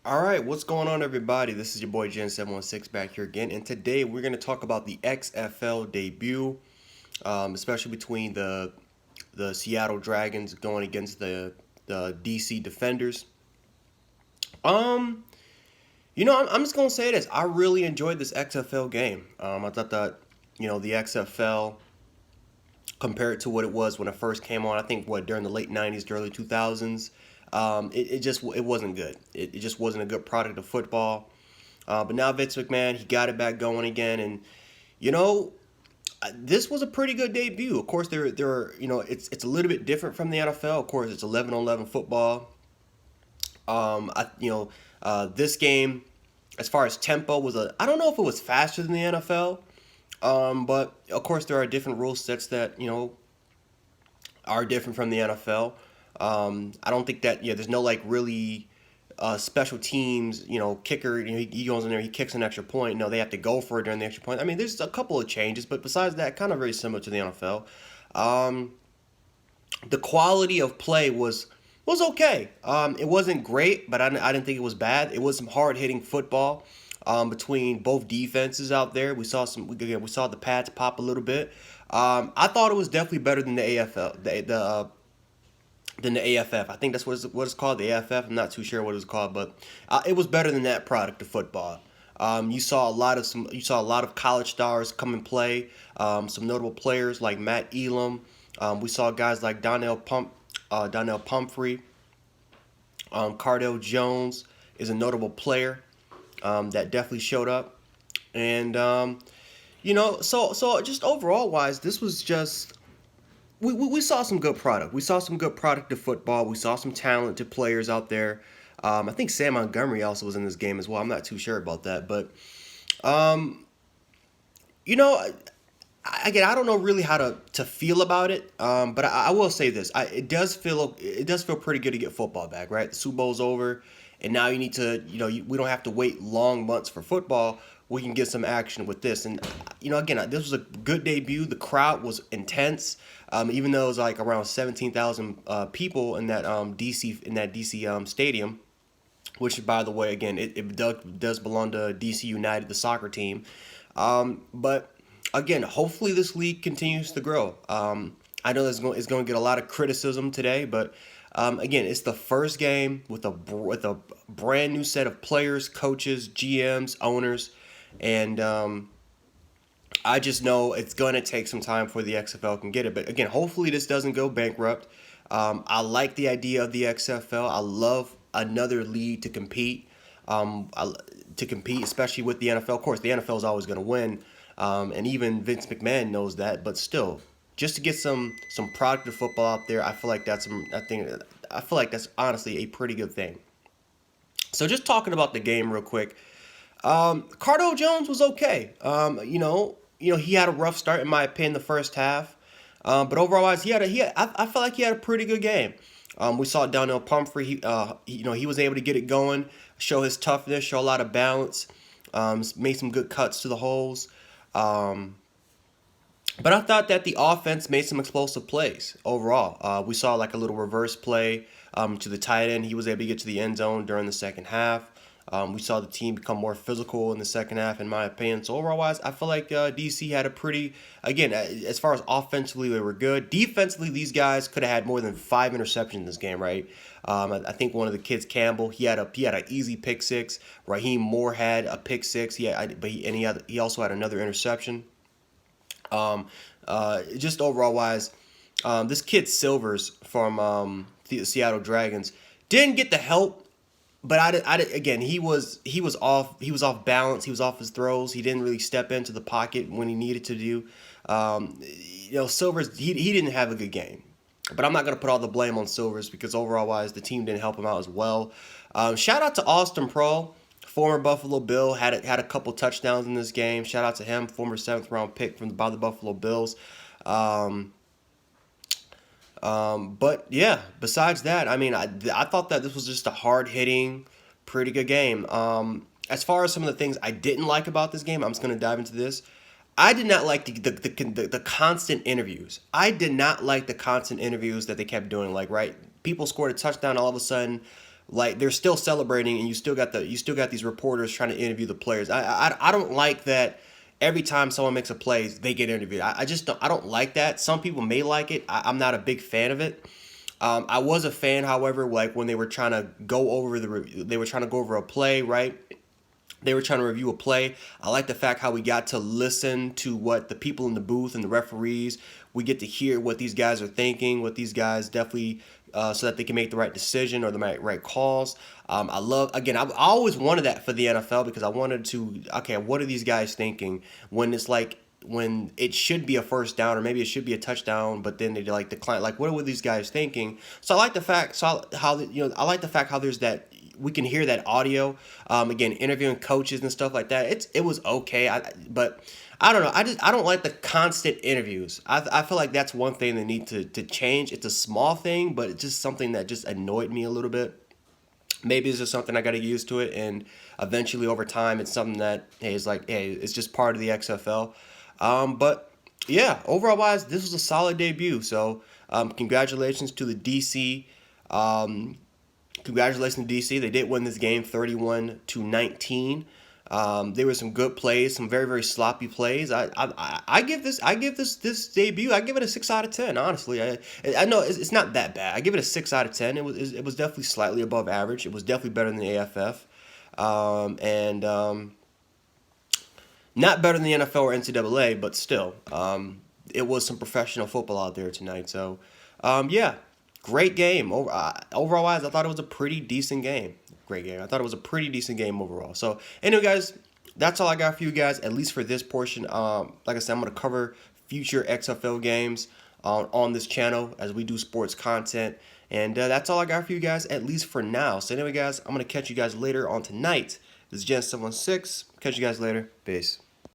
All right, what's going on, everybody? This is your boy Gen716 back here again, and today we're going to talk about the XFL debut, especially between the Seattle Dragons going against the DC Defenders. Um, I'm just gonna say this. I really enjoyed this XFL game. I thought that the XFL compared to what it was when it first came on. I think during the late '90s, the early 2000s. It wasn't good. It just wasn't a good product of football. But now Vince McMahon, he got it back going again, and you know, this was a pretty good debut. Of course, it's a little bit different from the NFL. Of course, it's 11 on 11 football. This game, as far as tempo, I don't know if it was faster than the NFL. But of course, there are different rule sets that are different from the NFL. I don't think that there's no like really special teams, kicker, he goes in there, he kicks an extra point. No, they have to go for it during the extra point. I mean, there's a couple of changes, but besides that, kind of very similar to the NFL. Um, the quality of play was okay. It wasn't great, but I didn't think it was bad. It was some hard hitting football between both defenses out there. We saw the pads pop a little bit. I thought it was definitely better than the AFL, than the AFF. I think that's what it's called, the AFF. I'm not too sure what it's called, but it was better than that product of football. You saw a lot of college stars come and play. Some notable players like Matt Elam. We saw guys like Donnell Pumphrey. Cardell Jones is a notable player that definitely showed up, and so just overall wise, this was just we saw some good product. We saw some good product of football. We saw some talented players out there. I think Sam Montgomery also was in this game as well. I'm not too sure about that, but um, you know, again, I don't know really how to feel about it. But I will say this: it does feel pretty good to get football back, right? The Super Bowl's over, and now you need to we don't have to wait long months for football. We can get some action with this, and again, this was a good debut. The crowd was intense, even though it was like around 17,000 people in that DC stadium, which by the way, again, it does belong to DC United, the soccer team. But again, hopefully this league continues to grow. I know it's going to get a lot of criticism today, but again, it's the first game with a brand new set of players, coaches, GMs, owners, and I just know it's going to take some time before the XFL can get it. But again, hopefully this doesn't go bankrupt. I like the idea of the XFL. I love another league to compete, especially with the NFL. Of course, the NFL is always going to win, and even Vince McMahon knows that. But still, just to get some product of football out there, I feel like that's honestly a pretty good thing. So just talking about the game real quick. Cardell Jones was okay. He had a rough start in my opinion the first half, but overall, I felt like he had a pretty good game. We saw Donnell Pumphrey. He was able to get it going, show his toughness, show a lot of balance, made some good cuts to the holes. Um, but I thought that the offense made some explosive plays overall. We saw like a little reverse play to the tight end. He was able to get to the end zone during the second half. We saw the team become more physical in the second half, in my opinion. So overall wise, I feel like DC had a pretty, again, as far as offensively, they were good. Defensively, these guys could have had more than 5 interceptions in this game, right? I think one of the kids, Campbell, he had an easy pick six. Raheem Moore had a pick six. He also had another interception. Just overall wise, this kid Silvers from the Seattle Dragons didn't get the help, but again, he was off balance. He was off his throws. He didn't really step into the pocket when he needed to do. Silvers he didn't have a good game, but I'm not gonna put all the blame on Silvers because overall wise, the team didn't help him out as well. Shout out to Austin Pro, former Buffalo Bill, had a couple touchdowns in this game. Shout out to him, former seventh round pick by the Buffalo Bills. Um, but yeah, besides that, I mean, I thought that this was just a hard hitting, pretty good game. As far as some of the things I didn't like about this game, I'm just gonna dive into this. I did not like the constant interviews. I did not like the constant interviews that they kept doing. Like, right, people scored a touchdown all of a sudden. like they're still celebrating, and you still got these reporters trying to interview the players. I don't like that. Every time someone makes a play, they get interviewed. I just don't like that. Some people may like it. I'm not a big fan of it. I was a fan, however, like when they were trying to go over a play, right? They were trying to review a play. I like the fact how we got to listen to what the people in the booth and the referees. We get to hear what these guys are thinking, what these guys definitely, so that they can make the right decision or the right calls. I love, again, I always wanted that for the NFL because I wanted to, okay, what are these guys thinking when it's like, when it should be a first down or maybe it should be a touchdown, but then they like decline. Like, what were these guys thinking? So I like the fact, I like the fact how there's that we can hear that audio. Again, interviewing coaches and stuff like that. It was okay. But I don't know. I don't like the constant interviews. I feel like that's one thing they need to change. It's a small thing, but it's just something that just annoyed me a little bit. Maybe it's just something I got to get used to it, and eventually over time, it's something that hey, is like hey, it's just part of the XFL. But yeah, overall wise, this was a solid debut. So congratulations to the DC. Um, Congratulations to DC. They did win this game 31-19. There were some good plays, some very very sloppy plays. I give this debut. I give it a 6 out of 10. Honestly, I know it's not that bad. I give it a 6 out of 10. It was definitely slightly above average. It was definitely better than the AFF, and not better than the NFL or NCAA, but still, it was some professional football out there tonight. So, yeah, great game. Overall wise, I thought it was a pretty decent game. Great game. I thought it was a pretty decent game overall. So, anyway, guys, that's all I got for you guys, at least for this portion. Like I said, I'm going to cover future XFL games on this channel as we do sports content. And that's all I got for you guys, at least for now. So, anyway, guys, I'm going to catch you guys later on tonight. This is Gen 716. Catch you guys later. Peace.